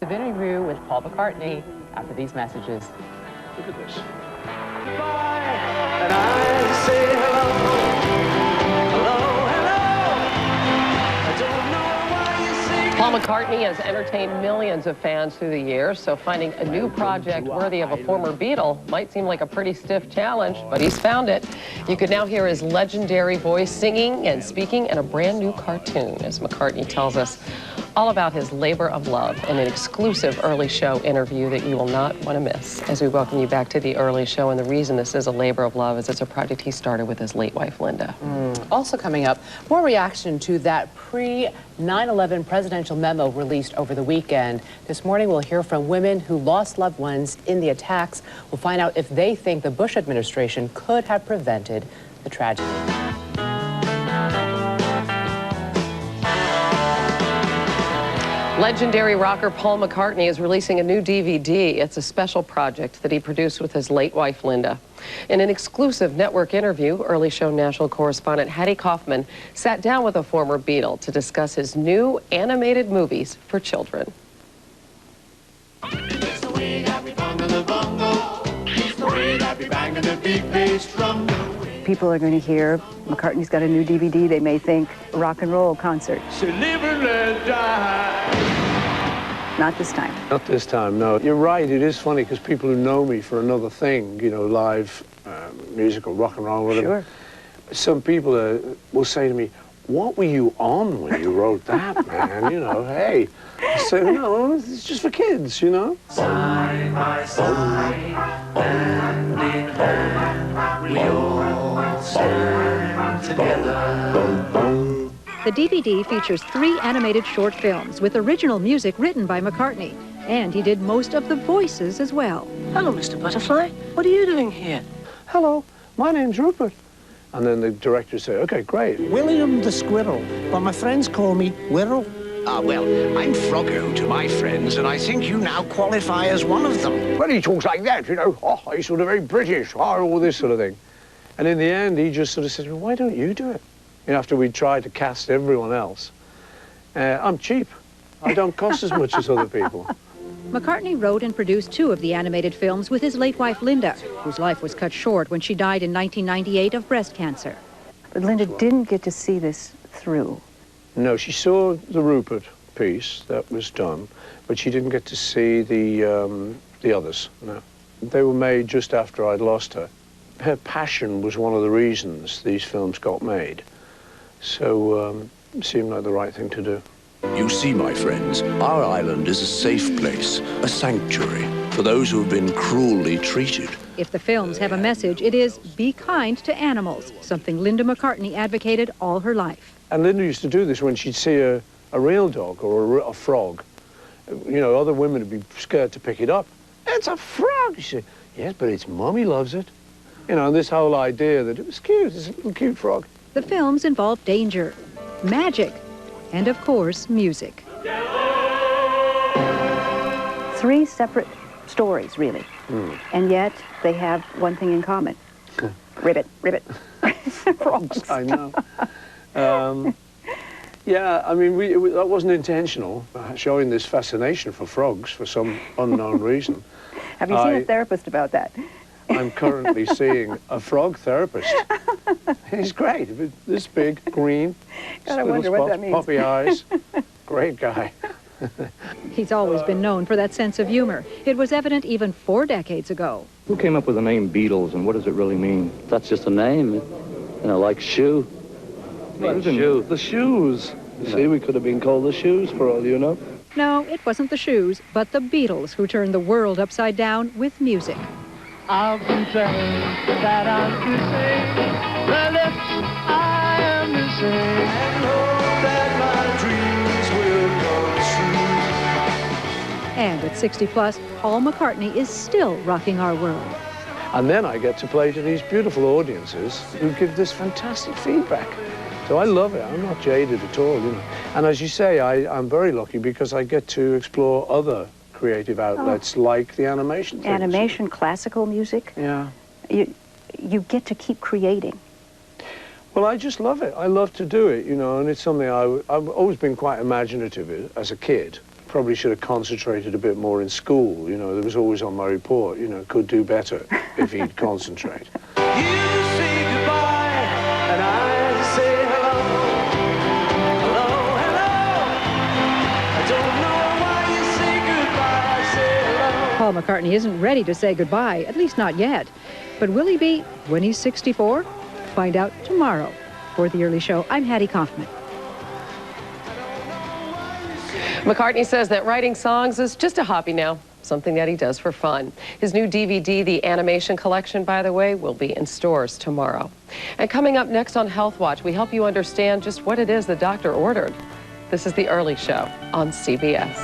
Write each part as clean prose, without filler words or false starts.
The interview with Paul McCartney after these messages. Look at this. And I say hello, hello, hello. I don't know why you say. Paul McCartney has entertained millions of fans through the years, so finding a new project worthy of a former Beatle might seem like a pretty stiff challenge, but he's found it. You could now hear his legendary voice singing and speaking in a brand new cartoon, as McCartney tells us all about his labor of love in an exclusive early show interview that you will not want to miss. As we welcome you back to the early show, and the reason this is a labor of love is it's a project he started with his late wife, Linda. Also coming up, more reaction to that pre-9/11 presidential memo released over the weekend. This morning, we'll hear from women who lost loved ones in the attacks. We'll find out if they think the Bush administration could have prevented the tragedy. Legendary rocker Paul McCartney is releasing a new DVD. It's a special project that he produced with his late wife, Linda. In an exclusive network interview, early show national correspondent Hattie Kaufman sat down with a former Beatle to discuss his new animated movies for children. It's the way that we bongo the bongo. It's the way that we bang the big bass drum. People are going to hear McCartney's got a new DVD. They may think rock and roll concert. So live and let die. Not this time. Not this time, no. You're right, it is funny because people who know me for another thing, you know, live music or rock and roll, whatever. Sure. Some people will say to me, what were you on when you wrote that, man? You know, hey. I say, no, it's just for kids, you know? Side by side, hand in hand, we all stand together. The DVD features 3 animated short films with original music written by McCartney, and he did most of the voices as well. Hello, Mr. Butterfly. What are you doing here? Hello, my name's Rupert. And then the director said, okay, great. William the Squirrel, but my friends call me Wirrell. Well, I'm Froggo to my friends, and I think you now qualify as one of them. When he talks like that, you know, oh, he's sort of very British, oh, all this sort of thing. And in the end, he just sort of said, well, why don't you do it? You know, after we tried to cast everyone else. I'm cheap. I don't cost as much as other people. McCartney wrote and produced 2 of the animated films with his late wife, Linda, whose life was cut short when she died in 1998 of breast cancer. But Linda didn't get to see this through. No, she saw the Rupert piece that was done, but she didn't get to see the others, no. They were made just after I'd lost her. Her passion was one of the reasons these films got made. So it seemed like the right thing to do. You see, my friends, our island is a safe place, a sanctuary for those who have been cruelly treated. If the films have a message, it is be kind to animals, something Linda McCartney advocated all her life. And Linda used to do this when she'd see a real dog or a frog. You know, other women would be scared to pick it up. It's a frog! She said, yes, but its mummy loves it. You know, this whole idea that it was cute, it's a little cute frog. The films involve danger, magic, and of course, music. 3 separate stories, really. And yet, they have one thing in common. Ribbit, ribbit. Frogs. I know. Yeah, I mean, that wasn't intentional, showing this fascination for frogs for some unknown reason. Have you seen a therapist about that? I'm currently seeing a frog therapist. He's great. This big, green, God, I wonder what that means. Poppy eyes. Great guy. He's always been known for that sense of humor. It was evident even 4 decades ago. Who came up with the name Beatles, and what does it really mean? That's just a name, you know, like shoe. Shoe. The shoes. You see, we could have been called the shoes for all you know. No, it wasn't the shoes, but the Beatles who turned the world upside down with music. I'll confess that I'm missing the lips I am missing, and hope that my dreams will come true. And at 60 plus, Paul McCartney is still rocking our world. And then I get to play to these beautiful audiences who give this fantastic feedback. So I love it. I'm not jaded at all, you know. And as you say, I'm very lucky because I get to explore other creative outlets like the animation things. Animation, classical music. Yeah. You get to keep creating. Well, I just love it. I love to do it, you know, and it's something I've always been quite imaginative as a kid. probably should have concentrated a bit more in school. You know, there was always on my report, you know, could do better if he'd concentrate. You say goodbye, and I say hello. Hello, hello. I don't know why you say goodbye. I say hello. Paul McCartney isn't ready to say goodbye, at least not yet. But will he be when he's 64? Find out tomorrow. For The Early Show, I'm Hattie Kaufman. McCartney says that writing songs is just a hobby now, something that he does for fun. His new DVD, The Animation Collection, by the way, will be in stores tomorrow. And coming up next on Health Watch, we help you understand just what it is the doctor ordered. This is The Early Show on CBS.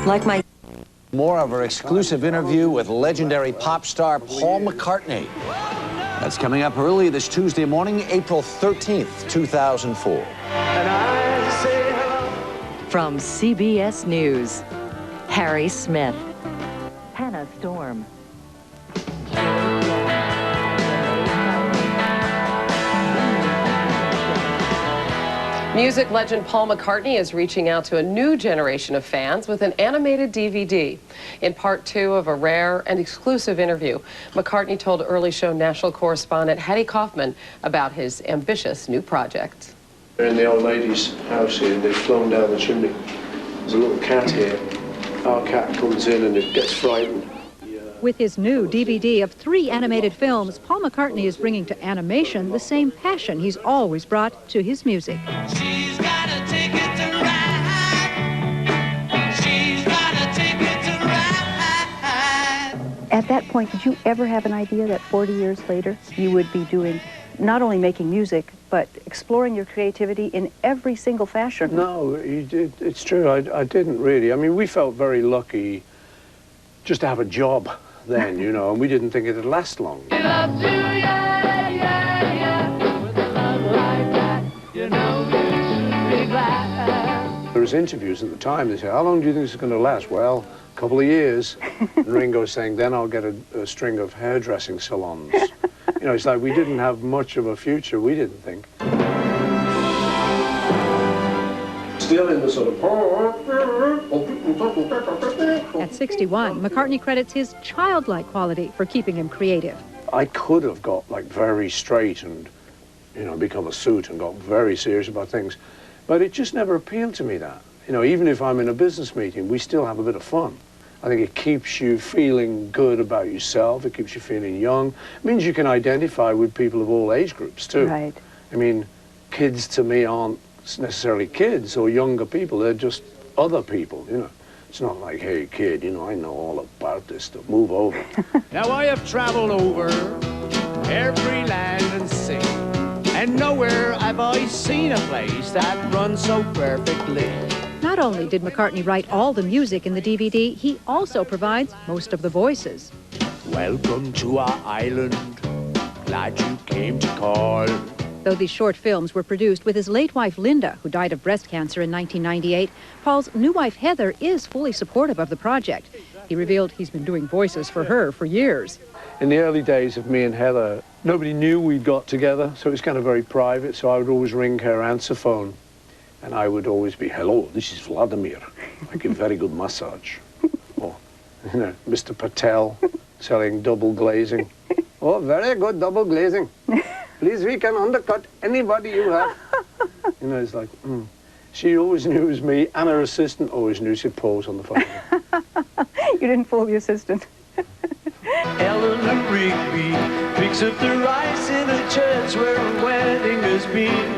Like my... More of our exclusive interview with legendary pop star Paul McCartney. That's coming up early this Tuesday morning, April 13th, 2004. From CBS News, Harry Smith. Hannah Storm. Music legend Paul McCartney is reaching out to a new generation of fans with an animated DVD. In part 2 of a rare and exclusive interview, McCartney told Early Show national correspondent Hattie Kaufman about his ambitious new project. They're in the old lady's house here, and they've flown down the chimney. There's a little cat here. Our cat comes in and it gets frightened. With his new DVD of 3 animated films, Paul McCartney is bringing to animation the same passion he's always brought to his music. She's got a ticket to ride. She's got a ticket to ride. At that point, did you ever have an idea that 40 years later you would be doing, not only making music, but exploring your creativity in every single fashion? No, it's true. I didn't really. I mean, we felt very lucky just to have a job then, you know, and we didn't think it'd last long. He loves you, yeah, yeah, yeah. With a love like that, you know you should be glad. There was interviews at the time. They said, how long do you think this is going to last? Well, a couple of years. And Ringo's saying, then I'll get a string of hairdressing salons. You know, it's like we didn't have much of a future, we didn't think. Still in the sort of... At 61, McCartney credits his childlike quality for keeping him creative. I could have got like very straight and, you know, become a suit and got very serious about things. But it just never appealed to me, that. You know, even if I'm in a business meeting, we still have a bit of fun. I think it keeps you feeling good about yourself. It keeps you feeling young. It means you can identify with people of all age groups, too. Right. I mean, kids to me aren't necessarily kids or younger people. They're just other people, you know. It's not like, hey, kid, you know, I know all about this stuff. Move over. Now I have traveled over every land and sea, and nowhere have I seen a place that runs so perfectly. Not only did McCartney write all the music in the DVD, he also provides most of the voices. Welcome to our island. Glad you came to call. Though these short films were produced with his late wife Linda, who died of breast cancer in 1998, Paul's new wife Heather is fully supportive of the project. He revealed he's been doing voices for her for years. In the early days of me and Heather, nobody knew we'd got together, so it was kind of very private, so I would always ring her answer phone, and I would always be, hello, this is Vladimir. I give very good massage. Or, you know, Mr. Patel selling double glazing. Oh, very good double glazing. Please, we can undercut anybody you have. You know, it's like, She always knew it was me, and her assistant always knew. She'd pause on the phone. You didn't fool the assistant. Eleanor Rigby picks up the rice in a church where a wedding has been.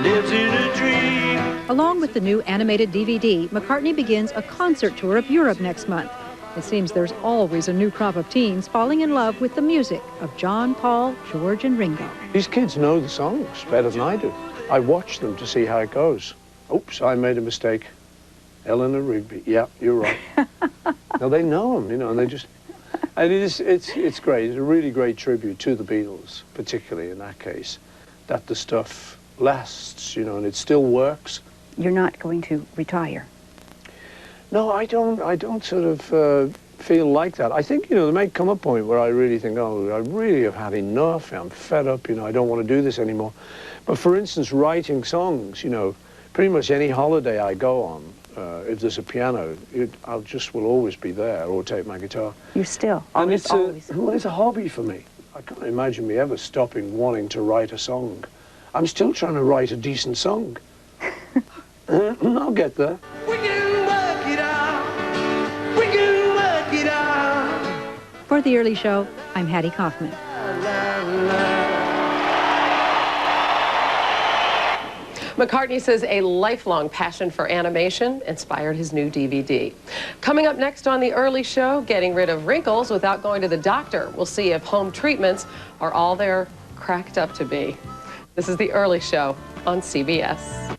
Lives in a dream. Along with the new animated DVD, McCartney begins a concert tour of Europe next month. It seems there's always a new crop of teens falling in love with the music of John, Paul, George, and Ringo. These kids know the songs better than I do. I watch them to see how it goes. Oops, I made a mistake. Eleanor Rigby. Yeah, you're right. Now they know them, you know, and they just... And it's great. It's a really great tribute to the Beatles, particularly in that case, that the stuff lasts, you know, and it still works. You're not going to retire. No, I don't sort of feel like that. I think, there may come a point where I really think, oh, I really have had enough. I'm fed up, I don't want to do this anymore. But for instance, writing songs, pretty much any holiday I go on, if there's a piano, will always be there, or take my guitar. You still, And always. it's a hobby for me. I can't imagine me ever stopping wanting to write a song. I'm still trying to write a decent song. I'll get there. We can work it out. We can work it out. For The Early Show, I'm Hattie Kaufman. McCartney says a lifelong passion for animation inspired his new DVD. Coming up next on The Early Show, getting rid of wrinkles without going to the doctor. We'll see if home treatments are all they're cracked up to be. This is The Early Show on CBS.